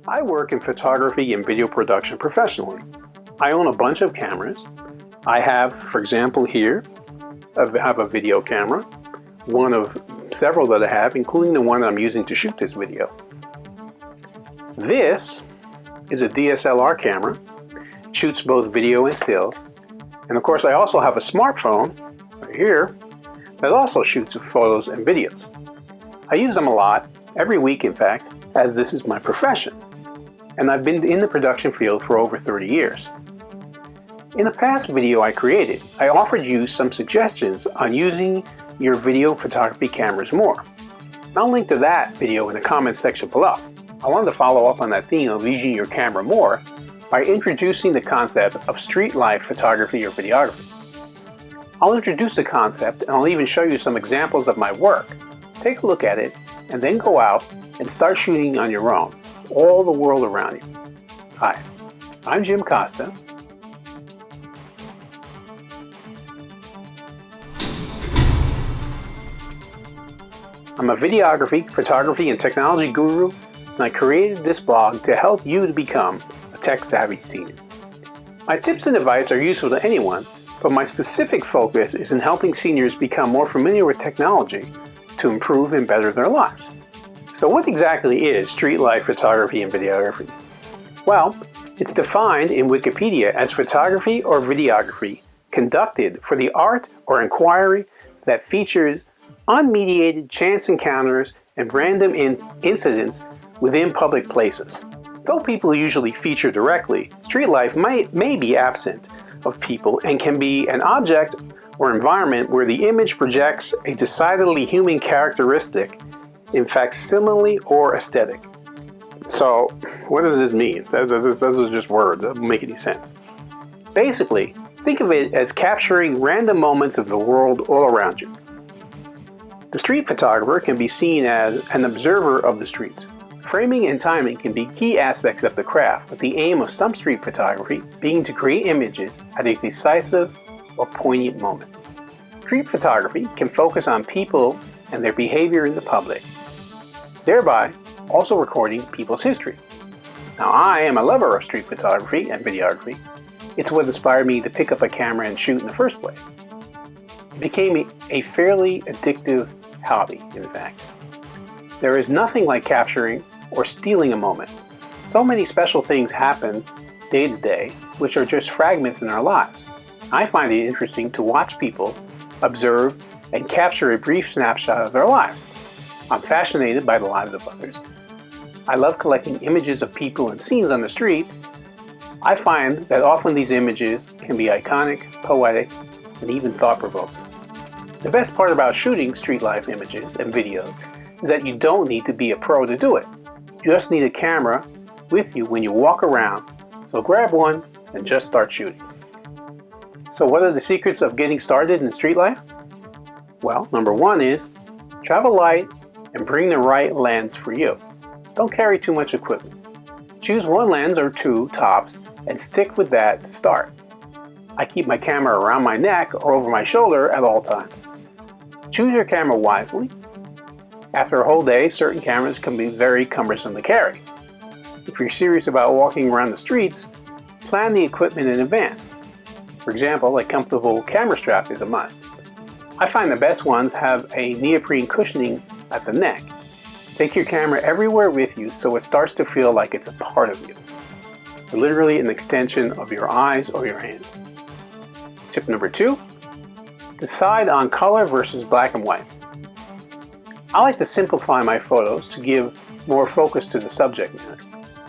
I work in photography and video production professionally. I own a bunch of cameras. I have, for example, here, I have a video camera, one of several that I have, including the one that I'm using to shoot this video. This is a DSLR camera. It shoots both video and stills. And of course, I also have a smartphone right here that also shoots photos and videos. I use them a lot, every week in fact, as this is my profession. And I've been in the production field for over 30 years. In a past video I created, I offered you some suggestions on using your video photography cameras more. I'll link to that video in the comments section below. I wanted to follow up on that theme of using your camera more by introducing the concept of street life photography or videography. I'll introduce the concept and I'll even show you some examples of my work. Take a look at it and then go out and start shooting on your own, all the world around you. Hi, I'm Jim Costa. I'm a videography, photography, and technology guru, and I created this blog to help you to become a tech-savvy senior. My tips and advice are useful to anyone, but my specific focus is in helping seniors become more familiar with technology to improve and better their lives. So what exactly is street life photography and videography? Well, it's defined in Wikipedia as photography or videography conducted for the art or inquiry that features unmediated chance encounters and random incidents within public places. Though people usually feature directly, street life may be absent of people and can be an object or environment where the image projects a decidedly human characteristic in facsimile or aesthetic. So, what does this mean? Those are just words. That don't make any sense. Basically, think of it as capturing random moments of the world all around you. The street photographer can be seen as an observer of the streets. Framing and timing can be key aspects of the craft, with the aim of some street photography being to create images at a decisive or poignant moment. Street photography can focus on people and their behavior in the public, thereby also recording people's history. Now, I am a lover of street photography and videography. It's what inspired me to pick up a camera and shoot in the first place. It became a fairly addictive hobby, in fact. There is nothing like capturing or stealing a moment. So many special things happen day to day, which are just fragments in our lives. I find it interesting to watch people observe and capture a brief snapshot of their lives. I'm fascinated by the lives of others. I love collecting images of people and scenes on the street. I find that often these images can be iconic, poetic, and even thought-provoking. The best part about shooting street life images and videos is that you don't need to be a pro to do it. You just need a camera with you when you walk around, so grab one and just start shooting. So what are the secrets of getting started in street life? Well, number one is travel light and bring the right lens for you. Don't carry too much equipment. Choose one lens or two tops and stick with that to start. I keep my camera around my neck or over my shoulder at all times. Choose your camera wisely. After a whole day, certain cameras can be very cumbersome to carry. If you're serious about walking around the streets, plan the equipment in advance. For example, a comfortable camera strap is a must. I find the best ones have a neoprene cushioning at the neck. Take your camera everywhere with you so it starts to feel like it's a part of you. Literally an extension of your eyes or your hands. Tip number two, decide on color versus black and white. I like to simplify my photos to give more focus to the subject matter.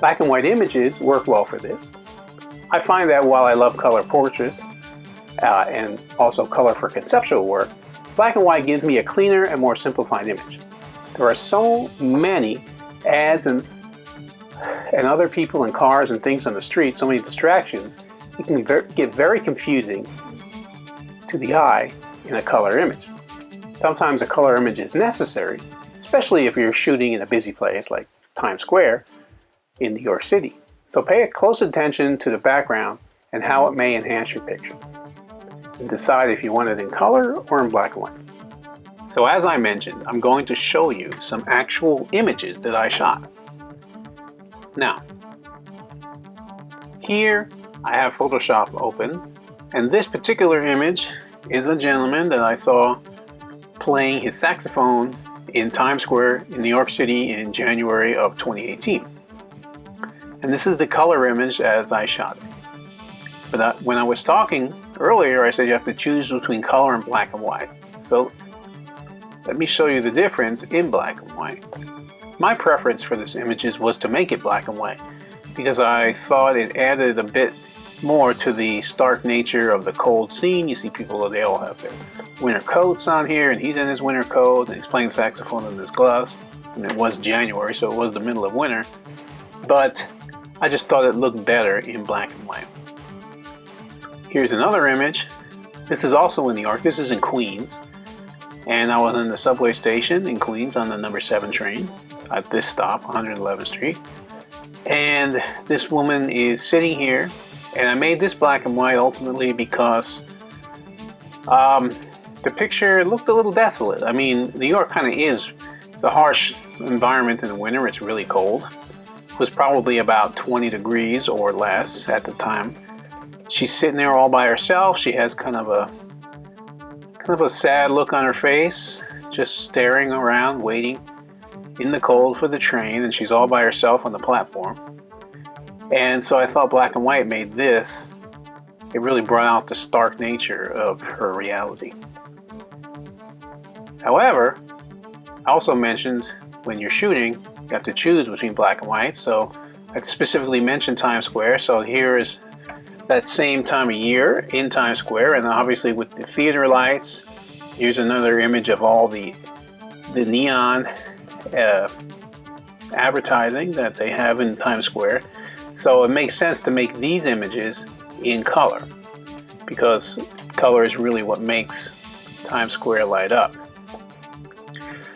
Black and white images work well for this. I find that while I love color portraits and also color for conceptual work, black and white gives me a cleaner and more simplified image. There are so many ads and other people and cars and things on the street, so many distractions, it can get very confusing to the eye in a color image. Sometimes a color image is necessary, especially if you're shooting in a busy place like Times Square in New York City. So pay close attention to the background and how it may enhance your picture. And decide if you want it in color or in black and white. So as I mentioned, I'm going to show you some actual images that I shot. Now, here I have Photoshop open, and this particular image is a gentleman that I saw playing his saxophone in Times Square in New York City in January of 2018. And this is the color image as I shot it. But when I was talking earlier, I said you have to choose between color and black and white. So let me show you the difference in black and white. My preference for this images was to make it black and white because I thought it added a bit more to the stark nature of the cold scene. You see people, they all have their winter coats on here, and he's in his winter coat and he's playing saxophone in his gloves. And it was January, so it was the middle of winter. But I just thought it looked better in black and white. Here's another image. This is also in New York. This is in Queens. And I was in the subway station in Queens on the number 7 train at this stop, 111th Street. And this woman is sitting here. And I made this black and white ultimately because the picture looked a little desolate. I mean, New York kind of is. It's a harsh environment in the winter. It's really cold. It was probably about 20 degrees or less at the time. She's sitting there all by herself. She has kind of a sad look on her face, just staring around, waiting in the cold for the train, and she's all by herself on the platform. And so I thought black and white made this, it really brought out the stark nature of her reality. However, I also mentioned when you're shooting, you have to choose between black and white. So I specifically mentioned Times Square. So here is that same time of year in Times Square, and obviously with the theater lights. Here's another image of all the neon advertising that they have in Times Square. So it makes sense to make these images in color because color is really what makes Times Square light up.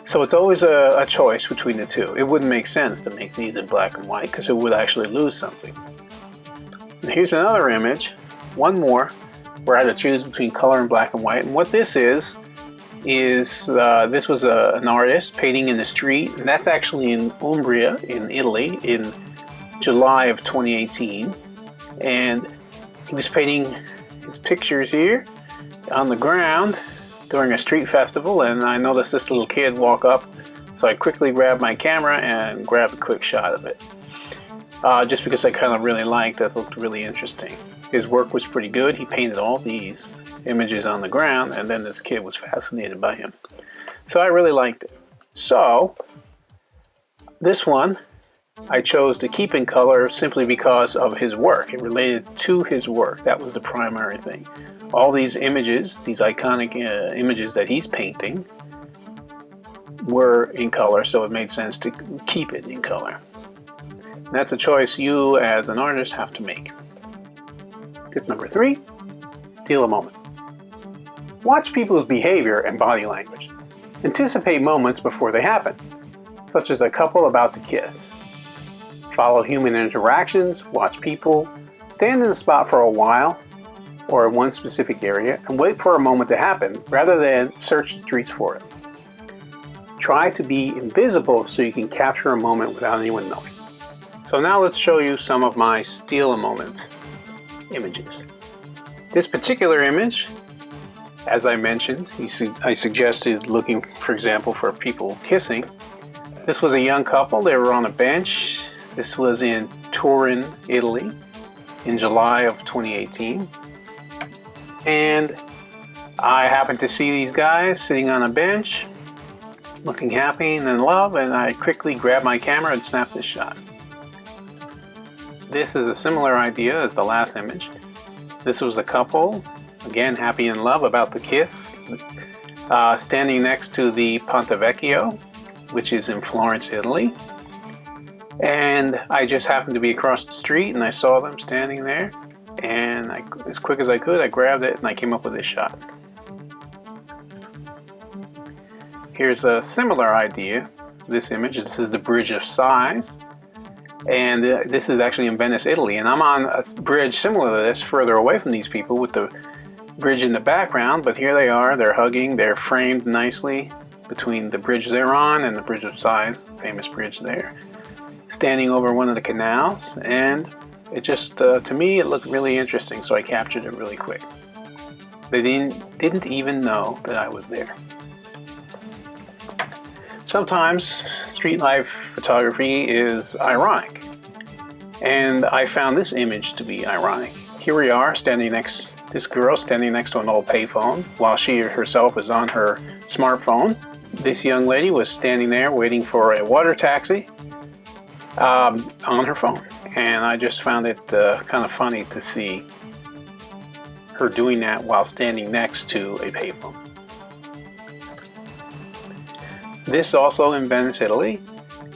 So it's always a choice between the two. It wouldn't make sense to make these in black and white because it would actually lose something. And here's another image, one more, where I had to choose between color and black and white. And what this is this was an artist painting in the street, and that's actually in Umbria in Italy in July of 2018. And he was painting his pictures here on the ground during a street festival, and I noticed this little kid walk up, so I quickly grabbed my camera and grabbed a quick shot of it. Just because I kind of really liked it. It looked really interesting. His work was pretty good. He painted all these images on the ground, and then this kid was fascinated by him. So I really liked it. So this one I chose to keep in color simply because of his work. It related to his work. That was the primary thing. All these images, these iconic images that he's painting, were in color, so it made sense to keep it in color. And that's a choice you as an artist have to make. Tip number 3, steal a moment. Watch people's behavior and body language. Anticipate moments before they happen, such as a couple about to kiss. Follow human interactions, watch people, stand in a spot for a while or in one specific area and wait for a moment to happen rather than search the streets for it. Try to be invisible so you can capture a moment without anyone knowing. So now let's show you some of my steal a moment images. This particular image, as I mentioned, I suggested looking, for example, for people kissing. This was a young couple. They were on a bench. This was in Turin, Italy, in July of 2018. And I happened to see these guys sitting on a bench, looking happy and in love, and I quickly grabbed my camera and snapped this shot. This is a similar idea as the last image. This was a couple, again happy in love, about to kiss, standing next to the Ponte Vecchio, which is in Florence, Italy. And I just happened to be across the street and I saw them standing there, and as quick as I could, I grabbed it and I came up with this shot. Here's a similar idea. This image, this is the Bridge of Sighs. And this is actually in Venice, Italy. And I'm on a bridge similar to this, further away from these people with the bridge in the background. But here they are, they're hugging, they're framed nicely between the bridge they're on and the Bridge of Sighs, famous bridge there. standing over one of the canals, and it just, to me, it looked really interesting, so I captured it really quick. They didn't even know that I was there. Sometimes street life photography is ironic, and I found this image to be ironic. Here we are, this girl standing next to an old payphone while she herself is on her smartphone. This young lady was standing there waiting for a water taxi on her phone, and I just found it kind of funny to see her doing that while standing next to a payphone. This also in Venice, Italy,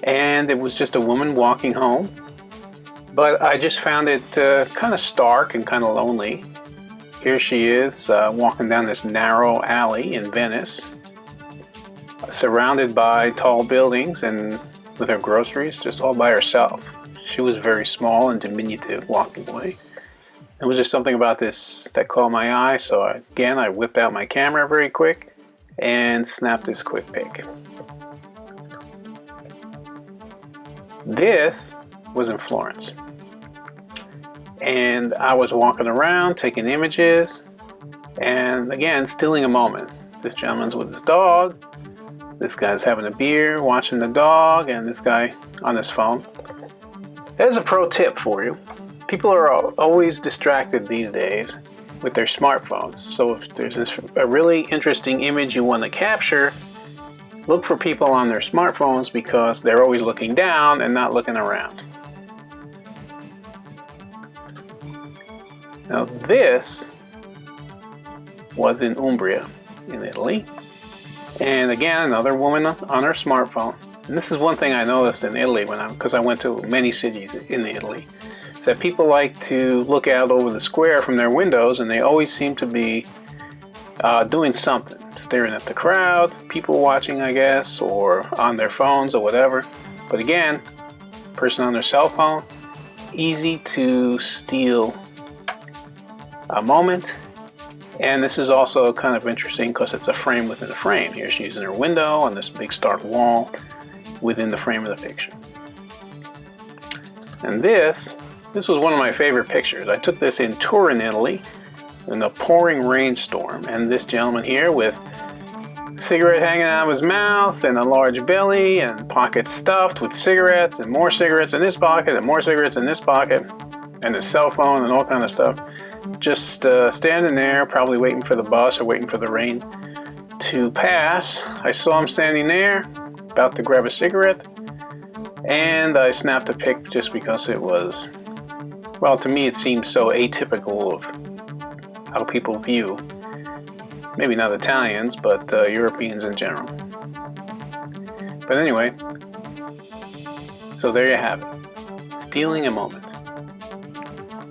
and it was just a woman walking home, but I just found it kind of stark and kind of lonely. Here she is walking down this narrow alley in Venice, surrounded by tall buildings and with her groceries, just all by herself. She was very small and diminutive walking away. It was just something about this that caught my eye, so I whipped out my camera very quick and snapped this quick pic. This was in Florence, and I was walking around taking images and again stealing a moment. This gentleman's with his dog, this guy's having a beer watching the dog, and this guy on his phone. There's a pro tip for you. People are always distracted these days with their smartphones, so if there's a really interesting image you want to capture, look for people on their smartphones because they're always looking down and not looking around. Now this was in Umbria in Italy, and again another woman on her smartphone. And this is one thing I noticed in Italy because I went to many cities in Italy, is that people like to look out over the square from their windows, and they always seem to be doing something, staring at the crowd, people watching, I guess, or on their phones or whatever. But again, person on their cell phone, easy to steal a moment. And this is also kind of interesting because it's a frame within a frame. Here she's in her window on this big stark wall within the frame of the picture. And this was one of my favorite pictures. I took this in Turin, Italy, in a pouring rainstorm, and this gentleman here with cigarette hanging out of his mouth and a large belly and pockets stuffed with cigarettes and more cigarettes in this pocket and more cigarettes in this pocket and his cell phone and all kind of stuff, just standing there probably waiting for the bus or waiting for the rain to pass. I saw him standing there about to grab a cigarette, and I snapped a pic just because it was, well, to me it seemed so atypical of how people view, maybe not Italians, but Europeans in general. But anyway, so there you have it. Stealing a moment.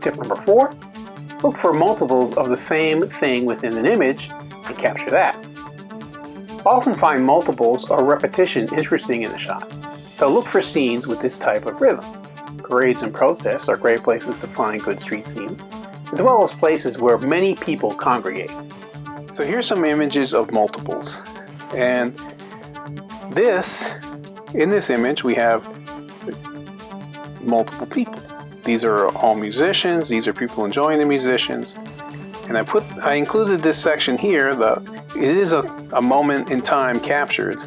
Tip number 4, look for multiples of the same thing within an image and capture that. Often find multiples or repetition interesting in a shot, so look for scenes with this type of rhythm. Parades and protests are great places to find good street scenes, as well as places where many people congregate. So here's some images of multiples. And in this image we have multiple people. These are all musicians, these are people enjoying the musicians. And I included this section here, it is a moment in time captured,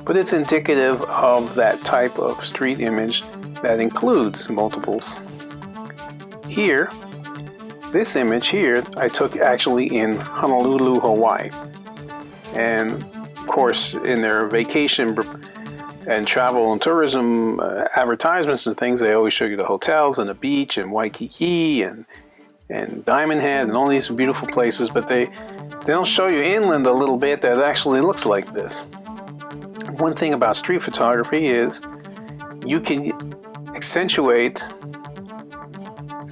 but it's indicative of that type of street image that includes multiples. Here, this image here I took actually in Honolulu, Hawaii. And of course in their vacation and travel and tourism advertisements and things, they always show you the hotels and the beach and Waikiki and Diamond Head and all these beautiful places, but they don't show you inland a little bit that actually looks like this. One thing about street photography is you can accentuate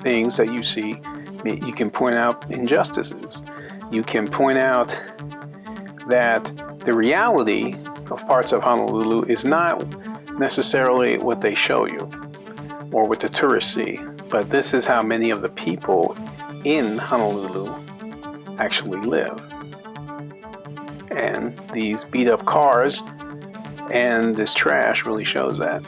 things that you see. You can point out injustices. You can point out that the reality of parts of Honolulu is not necessarily what they show you or what the tourists see, but this is how many of the people in Honolulu actually live. And these beat up cars and this trash really shows that.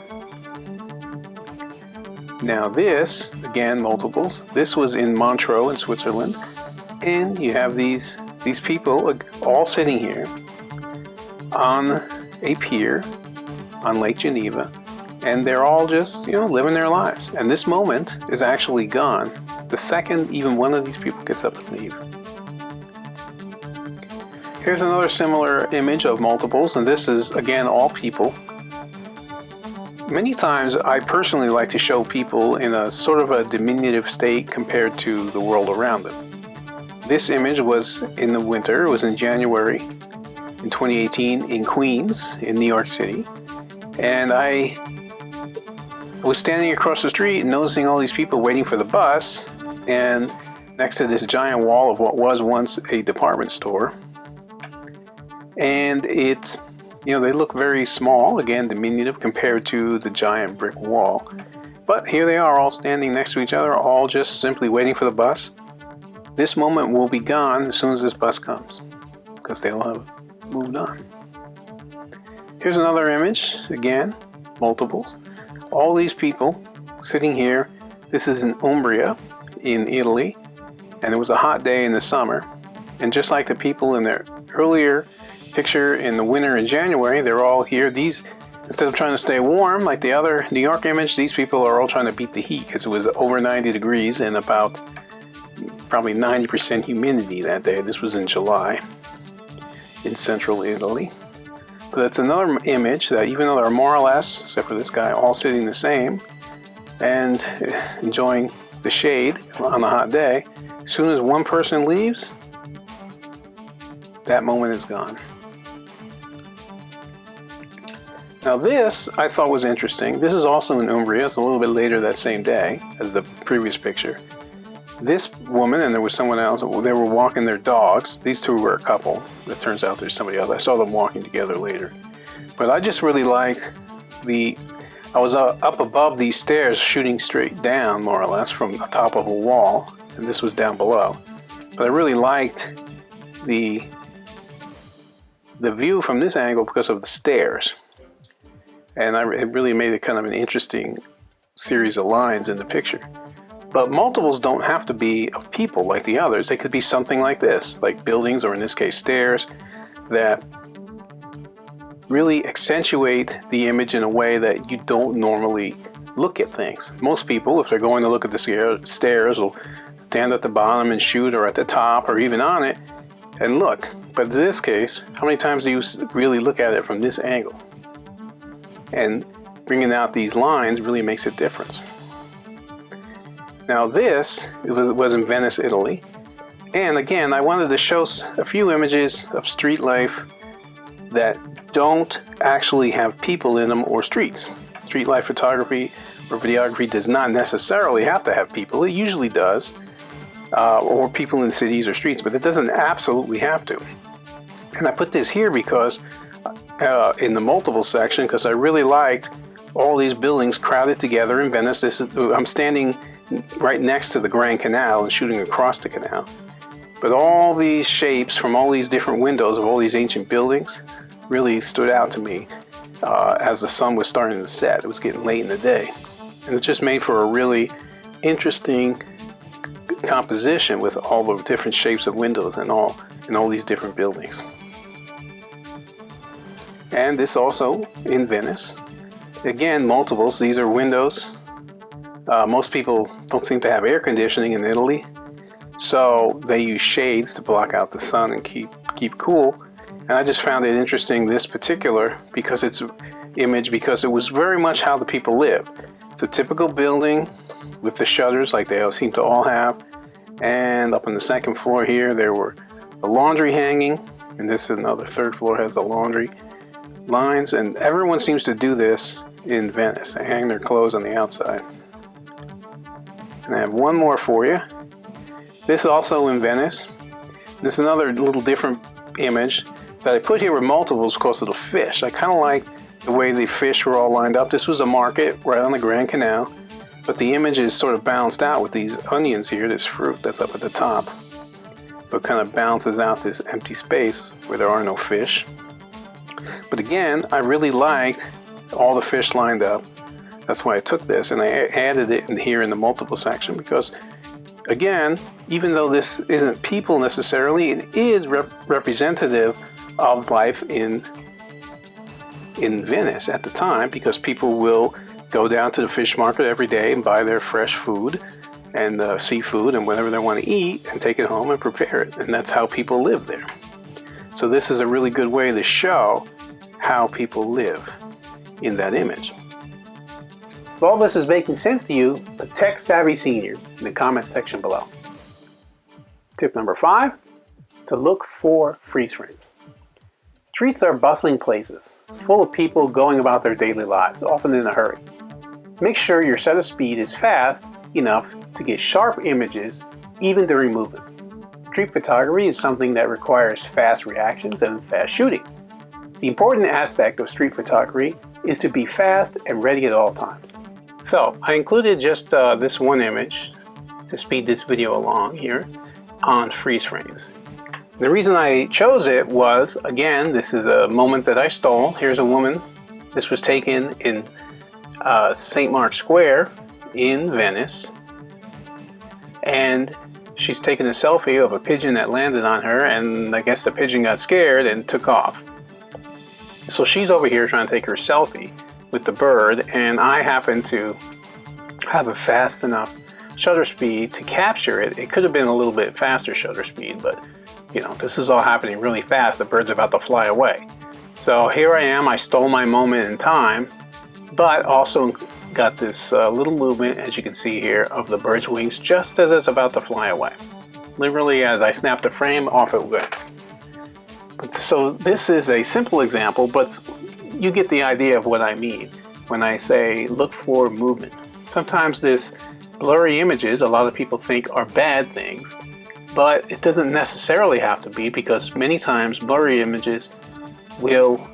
Now this, again, multiples. This was in Montreux in Switzerland. And you have these people all sitting here on a pier on Lake Geneva. And they're all just, living their lives. And this moment is actually gone the second even one of these people gets up and leave. Here's another similar image of multiples, and this is, again, all people. Many times I personally like to show people in a sort of a diminutive state compared to the world around them. This image was in the winter. It was in January in 2018 in Queens, in New York City. And I was standing across the street and noticing all these people waiting for the bus, and next to this giant wall of what was once a department store. And it's, they look very small, again, diminutive compared to the giant brick wall. But here they are all standing next to each other, all just simply waiting for the bus. This moment will be gone as soon as this bus comes, because they'll have moved on. Here's another image, again, multiples. All these people sitting here. This is in Umbria in Italy, and it was a hot day in the summer. And just like the people in their earlier picture in the winter in January, they're all here. These, instead of trying to stay warm like the other New York image, these people are all trying to beat the heat because it was over 90 degrees and about probably 90% humidity that day. This was in July in central Italy. But that's another image that, even though they're more or less, except for this guy, all sitting the same and enjoying the shade on a hot day, as soon as one person leaves, that moment is gone. Now this I thought was interesting. This is also in Umbria. It's a little bit later that same day as the previous picture. This woman, and there was someone else, they were walking their dogs. These two were a couple. It turns out there's somebody else. I saw them walking together later. But I just really liked I was up above these stairs shooting straight down, more or less, from the top of a wall. And this was down below. But I really liked the view from this angle because of the stairs. And it really made it kind of an interesting series of lines in the picture. But multiples don't have to be of people like the others. They could be something like this, like buildings, or in this case stairs, that really accentuate the image in a way that you don't normally look at things. Most people, if they're going to look at the stairs, will stand at the bottom and shoot, or at the top, or even on it, and look. But in this case, how many times do you really look at it from this angle? And bringing out these lines really makes a difference. Now this was in Venice, Italy. And again, I wanted to show a few images of street life that don't actually have people in them or streets. Street life photography or videography does not necessarily have to have people. It usually does, or people in cities or streets, but it doesn't absolutely have to. And I put this here because in the multiple section, because I really liked all these buildings crowded together in Venice. I'm standing right next to the Grand Canal and shooting across the canal. But all these shapes from all these different windows of all these ancient buildings really stood out to me as the sun was starting to set. It was getting late in the day. And it just made for a really interesting composition with all the different shapes of windows and all these different buildings. And this also in Venice. Again, multiples. These are windows. Most people don't seem to have air conditioning in Italy, so they use shades to block out the sun and keep cool. And I just found it interesting, this particular, because it was very much how the people live. It's a typical building with the shutters like they seem to all have. And up on the second floor here, there were the laundry hanging, and this is another third floor has the laundry lines, and everyone seems to do this in Venice. They hang their clothes on the outside. And I have one more for you. This is also in Venice. This is another little different image that I put here with multiples because of the fish. I kind of like the way the fish were all lined up. This was a market right on the Grand Canal, but the image is sort of balanced out with these onions here, this fruit that's up at the top. So it kind of balances out this empty space where there are no fish. But again, I really liked all the fish lined up. That's why I took this and I added it in here in the multiple section, because again, even though this isn't people necessarily, it is representative of life in Venice at the time, because people will go down to the fish market every day and buy their fresh food and seafood and whatever they want to eat and take it home and prepare it. And that's how people live there. So this is a really good way to show how people live in that image. If all this is making sense to you, a tech-savvy senior, in the comment section below. Tip number 5, to look for freeze frames. Streets are bustling places, full of people going about their daily lives, often in a hurry. Make sure your shutter speed is fast enough to get sharp images even during movement. Street photography is something that requires fast reactions and fast shooting. The important aspect of street photography is to be fast and ready at all times. So I included just this one image to speed this video along here on freeze frames. The reason I chose it was, again, this is a moment that I stole. Here's a woman. This was taken in St. Mark's Square in Venice. And she's taking a selfie of a pigeon that landed on her, and I guess the pigeon got scared and took off. So she's over here trying to take her selfie with the bird, and I happen to have a fast enough shutter speed to capture it. It could have been a little bit faster shutter speed, but you know, this is all happening really fast. The bird's about to fly away. So here I am, I stole my moment in time, but also got this little movement, as you can see here, of the bird's wings just as it's about to fly away. Literally, as I snapped the frame, off it went. So this is a simple example, but you get the idea of what I mean when I say look for movement. Sometimes this blurry images, a lot of people think are bad things, but it doesn't necessarily have to be, because many times blurry images will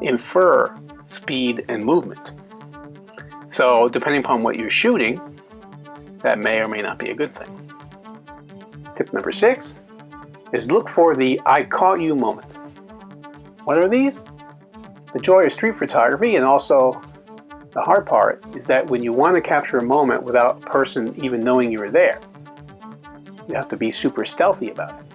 infer speed and movement. So depending upon what you're shooting, that may or may not be a good thing. Tip number 6 is look for the I caught you moment. What are these? The joy of street photography, and also the hard part, is that when you want to capture a moment without a person even knowing you were there, you have to be super stealthy about it.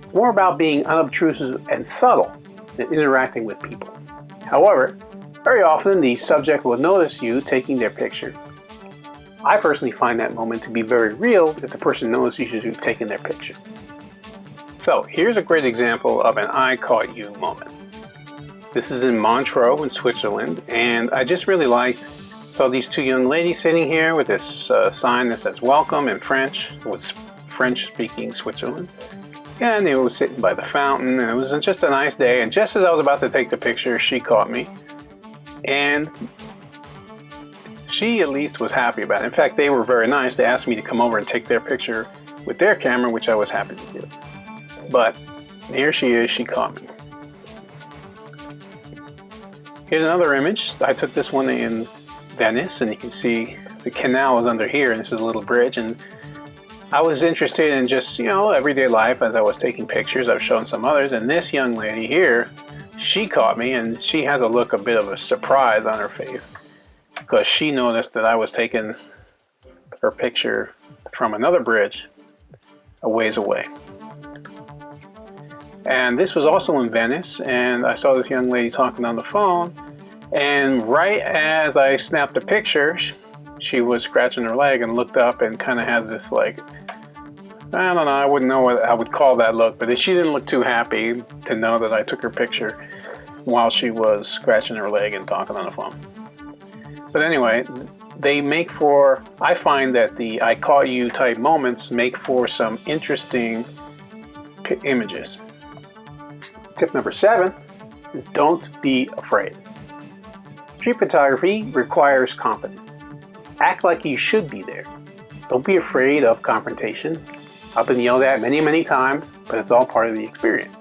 It's more about being unobtrusive and subtle than interacting with people. However, very often the subject will notice you taking their picture. I personally find that moment to be very real if the person knows you've taken their picture. So here's a great example of an I caught you moment. This is in Montreux in Switzerland, and I just really saw these two young ladies sitting here with this sign that says welcome in French. It was French-speaking Switzerland. And they were sitting by the fountain, and it was just a nice day. And just as I was about to take the picture, she caught me. And she at least was happy about it. In fact, they were very nice to ask me to come over and take their picture with their camera, which I was happy to do. But here she is, she caught me. Here's another image. I took this one in Venice, and you can see the canal is under here, and this is a little bridge. And I was interested in just, you know, everyday life as I was taking pictures. I've shown some others, and this young lady here, she caught me, and she has a bit of a surprise on her face, because she noticed that I was taking her picture from another bridge a ways away. And this was also in Venice, and I saw this young lady talking on the phone, and right as I snapped a picture, she was scratching her leg and looked up and kind of has this I don't know, I wouldn't know what I would call that look, but she didn't look too happy to know that I took her picture while she was scratching her leg and talking on the phone. But anyway, I find that the I caught you type moments make for some interesting images. Tip number 7 is don't be afraid. Street photography requires confidence. Act like you should be there. Don't be afraid of confrontation. I've been yelled at many, many times, but it's all part of the experience.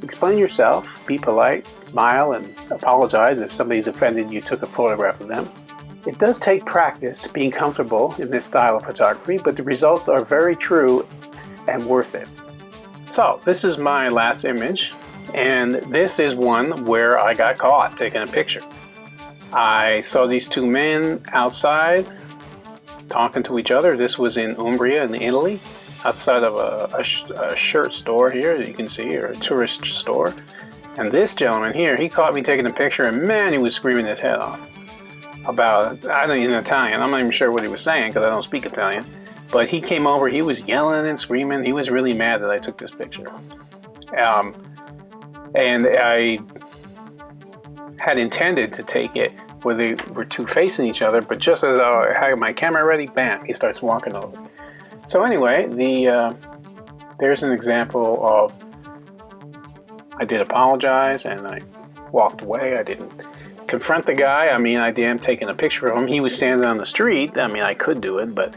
Explain yourself, be polite, smile, and apologize if somebody's offended you took a photograph of them. It does take practice being comfortable in this style of photography, but the results are very true and worth it. So this is my last image, and this is one where I got caught taking a picture. I saw these two men outside talking to each other. This was in Umbria in Italy, outside of a shirt store here, as you can see, or a tourist store. And this gentleman here, he caught me taking a picture, and man, he was screaming his head off about, I don't even Italian. I'm not even sure what he was saying because I don't speak Italian. But he came over, he was yelling and screaming. He was really mad that I took this picture. And I had intended to take it where they were two facing each other, but just as I had my camera ready, bam, he starts walking over. So anyway, there's an example of, I did apologize and I walked away. I didn't confront the guy. I mean, I am taking a picture of him. He was standing on the street. I mean, I could do it, but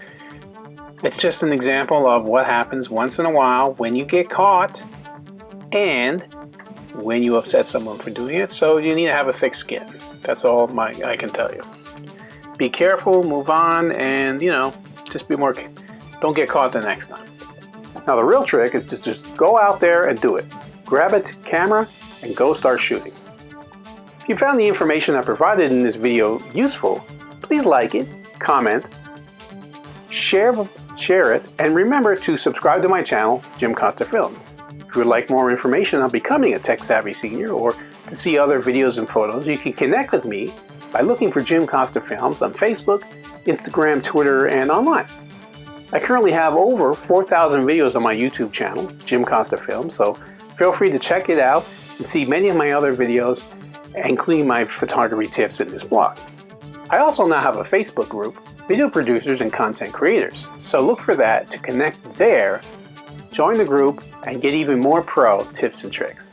it's just an example of what happens once in a while when you get caught and when you upset someone for doing it. So you need to have a thick skin. That's all I can tell you. Be careful, move on, and just be more, don't get caught the next time. Now the real trick is to just go out there and do it. Grab a camera and go start shooting. If you found the information I provided in this video useful, please like it, comment, share it, and remember to subscribe to my channel, Jim Costa Films. If you would like more information on becoming a tech-savvy senior or to see other videos and photos, you can connect with me by looking for Jim Costa Films on Facebook, Instagram, Twitter, and online. I currently have over 4,000 videos on my YouTube channel, Jim Costa Films, so feel free to check it out and see many of my other videos, including my photography tips in this blog. I also now have a Facebook group, Video Producers and Content Creators, so look for that to connect there, join the group, and get even more pro tips and tricks.